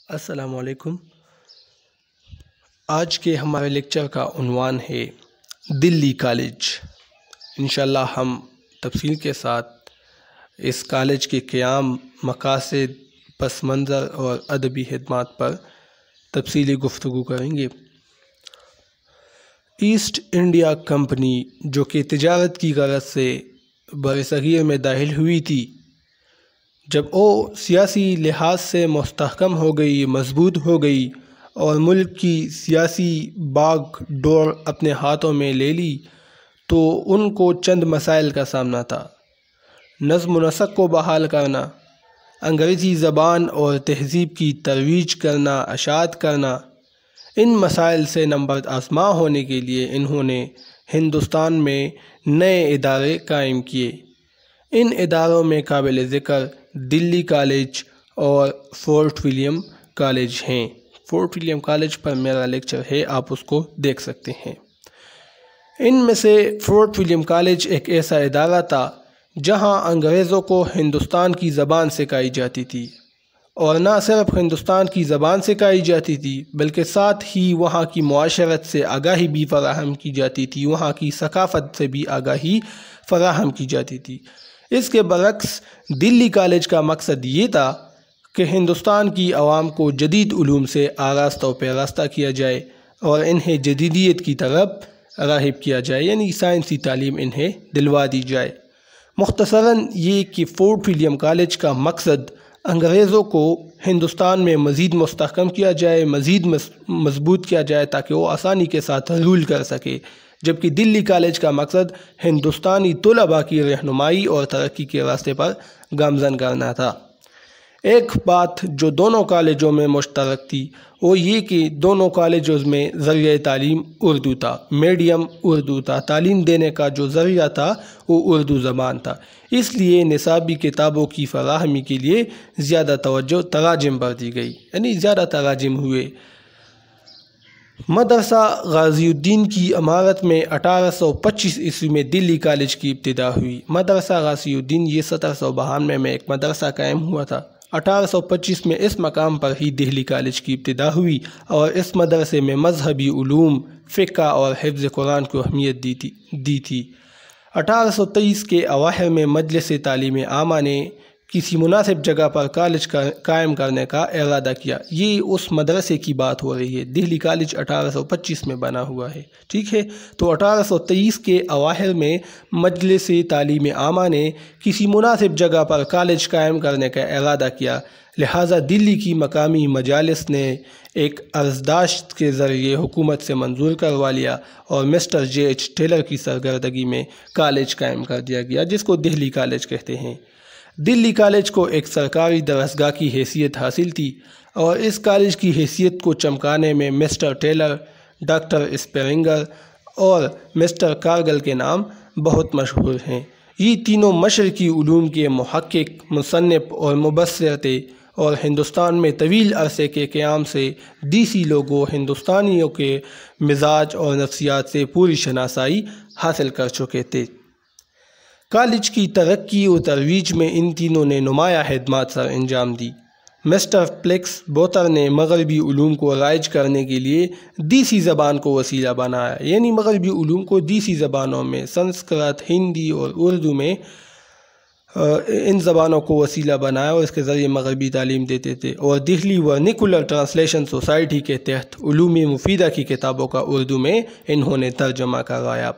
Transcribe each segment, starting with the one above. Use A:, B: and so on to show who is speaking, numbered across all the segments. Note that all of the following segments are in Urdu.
A: السلام علیکم۔ آج کے ہمارے لیکچر کا عنوان ہے دلی کالج۔ انشاءاللہ ہم تفصیل کے ساتھ اس کالج کے قیام، مقاصد، پس منظر اور ادبی خدمات پر تفصیلی گفتگو کریں گے۔ ایسٹ انڈیا کمپنی جو کہ تجارت کی غرض سے برصغیر میں داخل ہوئی تھی، جب وہ سیاسی لحاظ سے مستحکم ہو گئی، مضبوط ہو گئی اور ملک کی سیاسی باغ ڈور اپنے ہاتھوں میں لے لی تو ان کو چند مسائل کا سامنا تھا۔ نظم و نسق کو بحال کرنا، انگریزی زبان اور تہذیب کی ترویج کرنا، اشاعت کرنا۔ ان مسائل سے نمبرد آزما ہونے کے لیے انہوں نے ہندوستان میں نئے ادارے قائم کیے۔ ان اداروں میں قابل ذکر دلی کالج اور فورٹ ولیم کالج ہیں۔ فورٹ ولیم کالج پر میرا لیکچر ہے، آپ اس کو دیکھ سکتے ہیں۔ ان میں سے فورٹ ولیم کالج ایک ایسا ادارہ تھا جہاں انگریزوں کو ہندوستان کی زبان سکھائی جاتی تھی، اور نہ صرف ہندوستان کی زبان سکھائی جاتی تھی بلکہ ساتھ ہی وہاں کی معاشرت سے آگاہی بھی فراہم کی جاتی تھی، وہاں کی ثقافت سے بھی آگاہی فراہم کی جاتی تھی۔ اس کے برعکس دلی کالج کا مقصد یہ تھا کہ ہندوستان کی عوام کو جدید علوم سے آراستہ و پیراستہ کیا جائے اور انہیں جدیدیت کی طرف راغب کیا جائے، یعنی سائنسی تعلیم انہیں دلوا دی جائے۔ مختصراً یہ کہ فورٹ ولیم کالج کا مقصد انگریزوں کو ہندوستان میں مزید مستحکم کیا جائے، مزید مضبوط کیا جائے تاکہ وہ آسانی کے ساتھ رول کر سکے، جبکہ دلی کالج کا مقصد ہندوستانی طلباء کی رہنمائی اور ترقی کے راستے پر گامزن کرنا تھا۔ ایک بات جو دونوں کالجوں میں مشترک تھی وہ یہ کہ دونوں کالجوں میں ذریعہ تعلیم اردو تھا، میڈیم اردو تھا، تعلیم دینے کا جو ذریعہ تھا وہ اردو زبان تھا۔ اس لیے نصابی کتابوں کی فراہمی کے لیے زیادہ توجہ تراجم پر دی گئی، یعنی زیادہ تراجم ہوئے۔ مدرسہ غازی الدین کی عمارت میں 1825 عیسوی میں دلی کالج کی ابتدا ہوئی۔ مدرسہ غازی الدین یہ 1792 میں ایک مدرسہ قائم ہوا تھا۔ 1825 میں اس مقام پر ہی دہلی کالج کی ابتدا ہوئی اور اس مدرسے میں مذہبی علوم، فقہ اور حفظ قرآن کو اہمیت دی تھی۔ 1823 کے اواخر میں مجلس تعلیم عامہ نے کسی مناسب جگہ پر کالج قائم کرنے کا ارادہ کیا۔ یہ اس مدرسے کی بات ہو رہی ہے، دہلی کالج 1825 میں بنا ہوا ہے، ٹھیک ہے۔ تو 1823 کے اواخر میں مجلس تعلیم عامہ نے کسی مناسب جگہ پر کالج قائم کرنے کا ارادہ کیا، لہٰذا دلی کی مقامی مجالس نے ایک عرضداشت کے ذریعے حکومت سے منظور کروا لیا اور مسٹر جے ایچ ٹیلر کی سرگردگی میں کالج قائم کر دیا گیا، جس کو دہلی کالج کہتے ہیں۔ دلی کالج کو ایک سرکاری درسگاہ کی حیثیت حاصل تھی اور اس کالج کی حیثیت کو چمکانے میں مسٹر ٹیلر، ڈاکٹر اسپرنگر اور مسٹر کارگل کے نام بہت مشہور ہیں۔ یہ تینوں مشرقی علوم کے محقق، مصنف اور مبصر تھے اور ہندوستان میں طویل عرصے کے قیام سے دیسی لوگوں، ہندوستانیوں کے مزاج اور نفسیات سے پوری شناسائی حاصل کر چکے تھے۔ کالج کی ترقی و ترویج میں ان تینوں نے نمایاں خدمات سر انجام دی۔ مسٹر فلیکس بوتھر نے مغربی علوم کو رائج کرنے کے لیے دیسی زبان کو وسیلہ بنایا، یعنی مغربی علوم کو دیسی زبانوں میں، سنسکرت، ہندی اور اردو میں، ان زبانوں کو وسیلہ بنایا اور اس کے ذریعے مغربی تعلیم دیتے تھے، اور دہلی ورنیکولر ٹرانسلیشن سوسائٹی کے تحت علوم مفیدہ کی کتابوں کا اردو میں انہوں نے ترجمہ کروایا،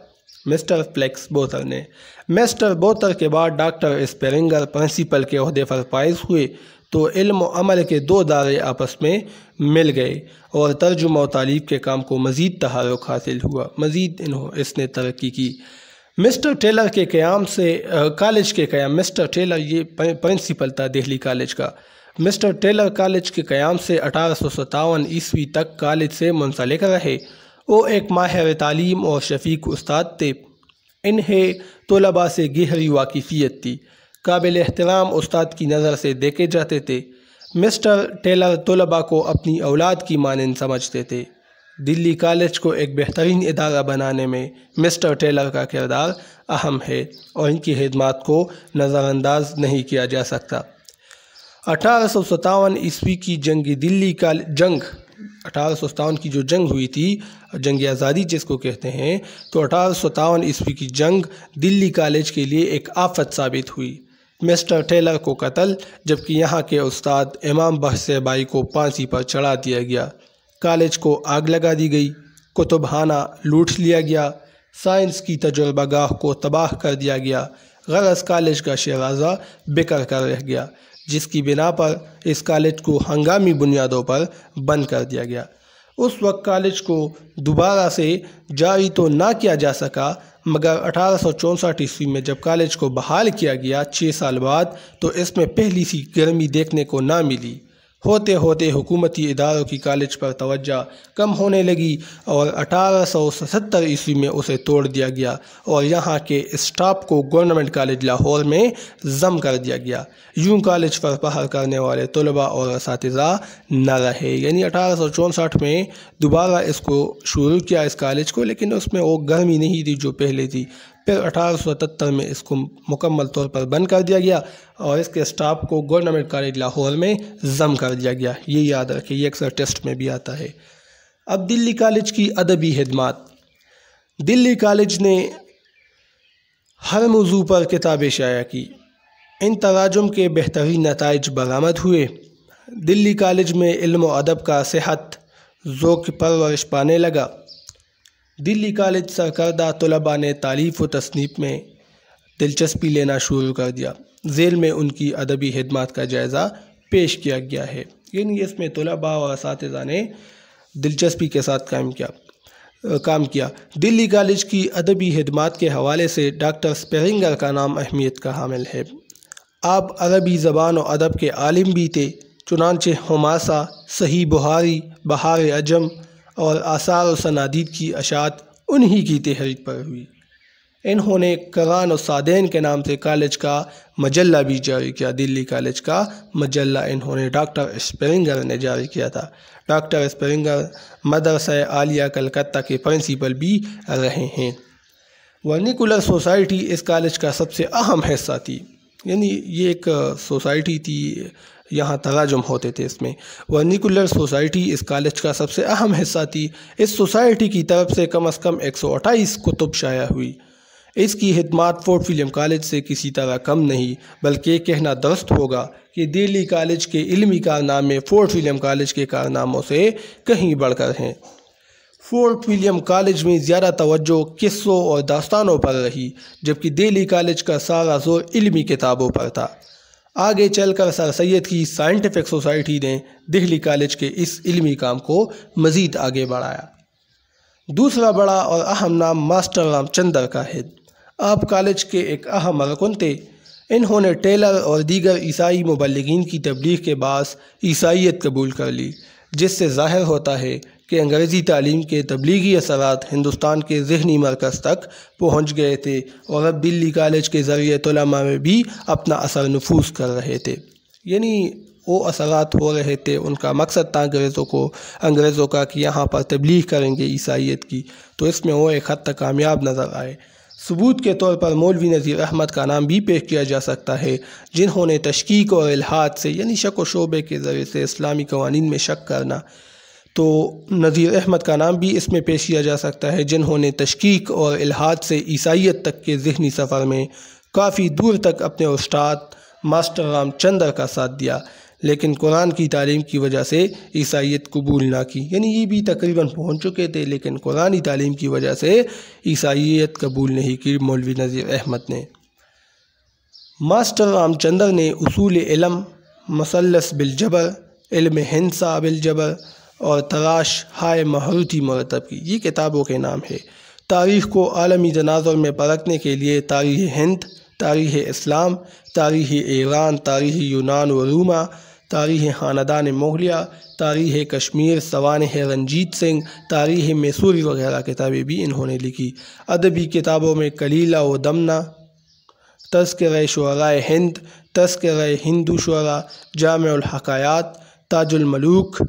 A: مسٹر فلیکس بوتھر نے۔ مسٹر بوتھر کے بعد ڈاکٹر اسپرنگر پرنسپل کے عہدے پر فائز ہوئے تو علم و عمل کے دو دائرے آپس میں مل گئے اور ترجمہ و تعلیف کے کام کو مزید تحرک حاصل ہوا، مزید اس نے ترقی کی۔ مسٹر ٹیلر کے قیام سے کالج کے قیام، مسٹر ٹیلر یہ پرنسپل تھا دہلی کالج کا۔ مسٹر ٹیلر کالج کے قیام سے 1857 عیسوی تک کالج سے منسلک رہے۔ وہ ایک ماہر تعلیم اور شفیق استاد تھے۔ انہیں طلباء سے گہری واقفیت تھی، قابل احترام استاد کی نظر سے دیکھے جاتے تھے۔ مسٹر ٹیلر طلباء کو اپنی اولاد کی مانند سمجھتے تھے۔ دلی کالج کو ایک بہترین ادارہ بنانے میں مسٹر ٹیلر کا کردار اہم ہے اور ان کی خدمات کو نظر انداز نہیں کیا جا سکتا۔ 1857 عیسوی کی جنگ دلی کا جنگ 1857 کی جو جنگ ہوئی تھی، جنگ آزادی جس کو کہتے ہیں، تو 1857 عیسوی کی جنگ دلی کالج کے لیے ایک آفت ثابت ہوئی۔ مسٹر ٹیلر کو قتل، جبکہ یہاں کے استاد امام بخش بائی کو پھانسی پر چڑھا دیا گیا۔ کالج کو آگ لگا دی گئی، کتب خانہ لوٹ لیا گیا، سائنس کی تجربہ گاہ کو تباہ کر دیا گیا۔ غرض کالج کا شیرازہ بکھر کر رہ گیا، جس کی بنا پر اس کالج کو ہنگامی بنیادوں پر بند کر دیا گیا۔ اس وقت کالج کو دوبارہ سے جاری تو نہ کیا جا سکا، مگر 1864 عیسوی میں جب کالج کو بحال کیا گیا 6 سال بعد، تو اس میں پہلی سی گرمی دیکھنے کو نہ ملی۔ ہوتے ہوتے حکومتی اداروں کی کالج پر توجہ کم ہونے لگی اور 1877 عیسوی میں اسے توڑ دیا گیا اور یہاں کے اسٹاف کو گورنمنٹ کالج لاہور میں ضم کر دیا گیا۔ یوں کالج پر پڑھا کرنے والے طلباء اور اساتذہ نہ رہے، یعنی 1864 میں دوبارہ اس کو شروع کیا اس کالج کو، لیکن اس میں وہ گرمی نہیں تھی جو پہلے تھی۔ پھر 1877 میں اس کو مکمل طور پر بند کر دیا گیا اور اس کے اسٹاف کو گورنمنٹ کالج لاہور میں ضم کر دیا گیا۔ یہ یاد رکھیں، یہ اکثر ٹیسٹ میں بھی آتا ہے۔ اب دلی کالج کی ادبی خدمات۔ دلی کالج نے ہر موضوع پر کتابیں شائع کی، ان تراجم کے بہترین نتائج برآمد ہوئے۔ دلی کالج میں علم و ادب کا صحت ذوق پرورش پانے لگا۔ دلی کالج سرکردہ طلباء نے تالیف و تصنیف میں دلچسپی لینا شروع کر دیا۔ ذیل میں ان کی ادبی خدمات کا جائزہ پیش کیا گیا ہے، یعنی اس میں طلباء اور اساتذہ نے دلچسپی کے ساتھ کام کیا۔ دلی کالج کی ادبی خدمات کے حوالے سے ڈاکٹر اسپرنگر کا نام اہمیت کا حامل ہے۔ آپ عربی زبان و ادب کے عالم بھی تھے، چنانچہ حماسہ، صحیح بخاری، بہار عجم اور آثار و سنادید کی اشاعت انہی کی تحریک پر ہوئی۔ انہوں نے قرآن و سعدین کے نام سے کالج کا مجلہ بھی جاری کیا۔ دلی کالج کا مجلہ انہوں نے ڈاکٹر اسپرنگر نے جاری کیا تھا۔ ڈاکٹر اسپرنگر مدرسہ عالیہ کلکتہ کے پرنسپل بھی رہے ہیں۔ ورنیکولر سوسائٹی اس کالج کا سب سے اہم حصہ تھی، یعنی یہ ایک سوسائٹی تھی، یہاں تراجم ہوتے تھے اس میں۔ ورنیکولر سوسائٹی اس کالج کا سب سے اہم حصہ تھی۔ اس سوسائٹی کی طرف سے کم از کم 128 کتب شائع ہوئی۔ اس کی خدمات فورٹ ولیم کالج سے کسی طرح کم نہیں، بلکہ یہ کہنا درست ہوگا کہ دلی کالج کے علمی کارنامے فورٹ ولیم کالج کے کارناموں سے کہیں بڑھ کر ہیں۔ فورٹ ولیم کالج میں زیادہ توجہ قصوں اور داستانوں پر رہی، جبکہ دلی کالج کا سارا زور علمی کتابوں پر تھا۔ آگے چل کر سر سید کی سائنٹیفک سوسائٹی نے دہلی کالج کے اس علمی کام کو مزید آگے بڑھایا۔ دوسرا بڑا اور اہم نام ماسٹر رام چندر کا ہے۔ آپ کالج کے ایک اہم رکن تھے۔ انہوں نے ٹیلر اور دیگر عیسائی مبلغین کی تبلیغ کے باعث عیسائیت قبول کر لی، جس سے ظاہر ہوتا ہے کہ انگریزی تعلیم کے تبلیغی اثرات ہندوستان کے ذہنی مرکز تک پہنچ گئے تھے اور اب دلی کالج کے ذریعے علماء میں بھی اپنا اثر نفوذ کر رہے تھے، یعنی وہ اثرات ہو رہے تھے۔ ان کا مقصد تھا انگریزوں کا کہ یہاں پر تبلیغ کریں گے عیسائیت کی، تو اس میں وہ ایک حد تک کامیاب نظر آئے۔ ثبوت کے طور پر مولوی نذیر احمد کا نام بھی پیش کیا جا سکتا ہے، جنہوں نے تشکیک اور الحاد سے، یعنی شک و شبے کے ذریعے سے اسلامی قوانین میں شک کرنا، تو نذیر احمد کا نام بھی اس میں پیش کیا جا سکتا ہے، جنہوں نے تشکیک اور الحاد سے عیسائیت تک کے ذہنی سفر میں کافی دور تک اپنے استاد ماسٹر رام چندر کا ساتھ دیا، لیکن قرآن کی تعلیم کی وجہ سے عیسائیت قبول نہ کی، یعنی یہ بھی تقریباً پہنچ چکے تھے لیکن قرآنی تعلیم کی وجہ سے عیسائیت قبول نہیں کی مولوی نذیر احمد نے۔ ماسٹر رام چندر نے اصول علم، مثلث بالجبر، علم ہندسہ بالجبر اور تراش ہائے مہروتی مرتب کی، یہ کتابوں کے نام ہے۔ تاریخ کو عالمی تناظر میں پرکھنے کے لیے تاریخ ہند، تاریخ اسلام، تاریخ ایران، تاریخ یونان و روما، تاریخ خاندان مغلیہ، تاریخ کشمیر، سوانح رنجیت سنگھ، تاریخ میسوری وغیرہ کتابیں بھی انہوں نے لکھی۔ ادبی کتابوں میں کلیلہ و دمنہ، تذکرہ شعرائے ہند، تذکرہ ہندو شعراء، جامع الحکایات، تاج الملوک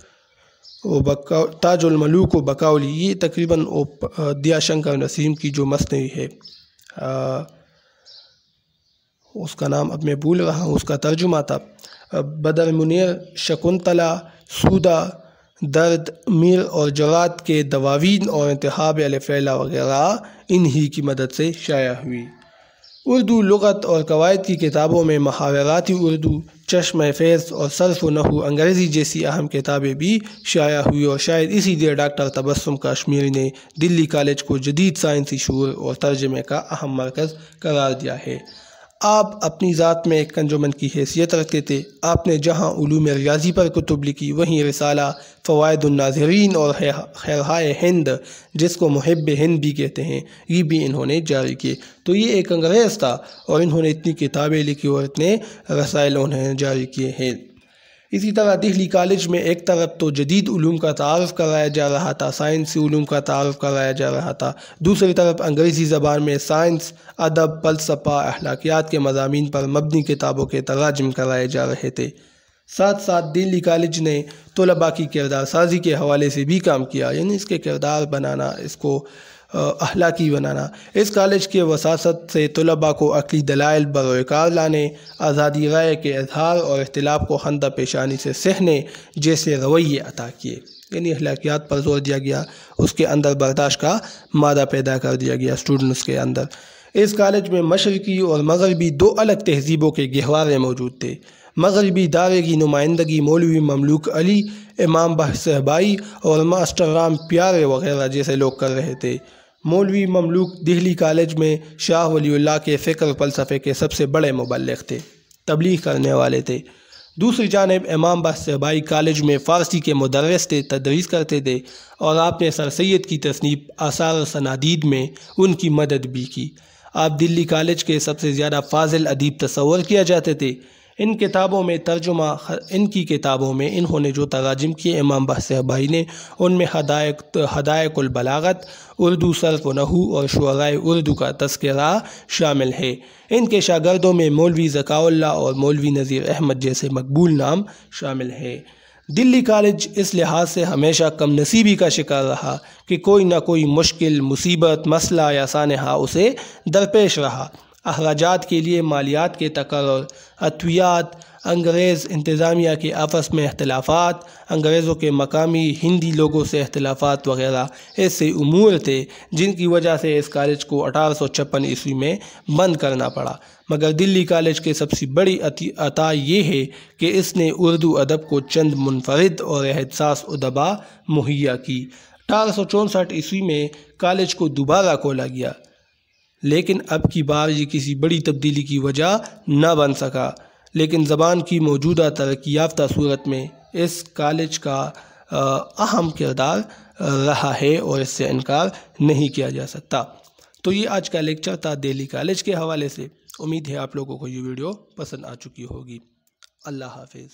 A: و بقولی، یہ تقریباً دیا شنکر نسیم کی جو مثنوی ہے، اس کا نام اب میں بھول رہا ہوں، اس کا ترجمہ تھا۔ بدر منیر، شکنتلا، سودا، درد، میر اور جرات کے دواوین اور انتخاب الف لیلا وغیرہ انہی کی مدد سے شائع ہوئی۔ اردو لغت اور قواعد کی کتابوں میں محاوراتی اردو، چشمہ فیض اور صرف و نحو انگریزی جیسی اہم کتابیں بھی شائع ہوئی، اور شاید اسی لیے ڈاکٹر تبسم کاشمیری نے دلی کالج کو جدید سائنسی شعور اور ترجمے کا اہم مرکز قرار دیا ہے۔ آپ اپنی ذات میں ایک انجمن کی حیثیت رکھتے تھے۔ آپ نے جہاں علوم ریاضی پر کتب لکھی، وہیں رسالہ فوائد الناظرین اور خیرہائے ہند، جس کو محب ہند بھی کہتے ہیں، یہ بھی انہوں نے جاری کیے۔ تو یہ ایک انگریز تھا اور انہوں نے اتنی کتابیں لکھی اور اتنے رسائل انہوں نے جاری کیے ہیں۔ اسی طرح دہلی کالج میں ایک طرف تو جدید علوم کا تعارف کرایا جا رہا تھا، سائنسی علوم کا تعارف کرایا جا رہا تھا، دوسری طرف انگریزی زبان میں سائنس، ادب، فلسفہ، اخلاقیات کے مضامین پر مبنی کتابوں کے تراجم کرائے جا رہے تھے۔ ساتھ ساتھ دہلی کالج نے طلباء کی کردار سازی کے حوالے سے بھی کام کیا، یعنی اس کے کردار بنانا، اس کو اخلاقی بنانا۔ اس کالج کے وساطت سے طلباء کو عقلی دلائل بروئے کار لانے، آزادی رائے کے اظہار اور اختلاف کو خندہ پیشانی سے سہنے جیسے رویے عطا کیے، یعنی اخلاقیات پر زور دیا گیا، اس کے اندر برداشت کا مادہ پیدا کر دیا گیا اسٹوڈنٹس کے اندر۔ اس کالج میں مشرقی اور مغربی دو الگ تہذیبوں کے گہوارے موجود تھے۔ مغربی دارے کی نمائندگی مولوی مملوک علی، امام صہبائی اور ماسٹر رام پیارے وغیرہ جیسے لوگ کر رہے تھے۔ مولوی مملوک دہلی کالج میں شاہ ولی اللہ کے فکر فلسفے کے سب سے بڑے مبلغ تھے، تبلیغ کرنے والے تھے۔ دوسری جانب امام صہبائی کالج میں فارسی کے مدرس تھے، تدریس کرتے تھے، اور آپ نے سر سید کی تصنیف آثار و سنادید میں ان کی مدد بھی کی۔ آپ دلی کالج کے سب سے زیادہ فاضل ادیب تصور کیا جاتے تھے۔ ان کی کتابوں میں انہوں نے جو تراجم کیے امام صہبائی نے، ان میں حدائق البلاغت، اردو صرف و نحو اور شعرائے اردو کا تذکرہ شامل ہے۔ ان کے شاگردوں میں مولوی ذکاء اللہ اور مولوی نذیر احمد جیسے مقبول نام شامل ہیں۔ دلی کالج اس لحاظ سے ہمیشہ کم نصیبی کا شکار رہا کہ کوئی نہ کوئی مشکل، مصیبت، مسئلہ یا سانحہ اسے درپیش رہا۔ اخراجات کے لیے مالیات کے تقرر، ادویات، انگریز انتظامیہ کے آپس میں اختلافات، انگریزوں کے مقامی ہندی لوگوں سے اختلافات وغیرہ ایسے امور تھے جن کی وجہ سے اس کالج کو 1856 عیسوی میں بند کرنا پڑا۔ مگر دلی کالج کے سب سے بڑی عطا یہ ہے کہ اس نے اردو ادب کو چند منفرد اور حساس ادبا مہیا کی۔ 1864 عیسوی میں کالج کو دوبارہ کھولا گیا، لیکن اب کی بار یہ کسی بڑی تبدیلی کی وجہ نہ بن سکا، لیکن زبان کی موجودہ ترقی یافتہ صورت میں اس کالج کا اہم کردار رہا ہے اور اس سے انکار نہیں کیا جا سکتا۔ تو یہ آج کا لیکچر تھا دہلی کالج کے حوالے سے۔ امید ہے آپ لوگوں کو یہ ویڈیو پسند آ چکی ہوگی۔ اللہ حافظ۔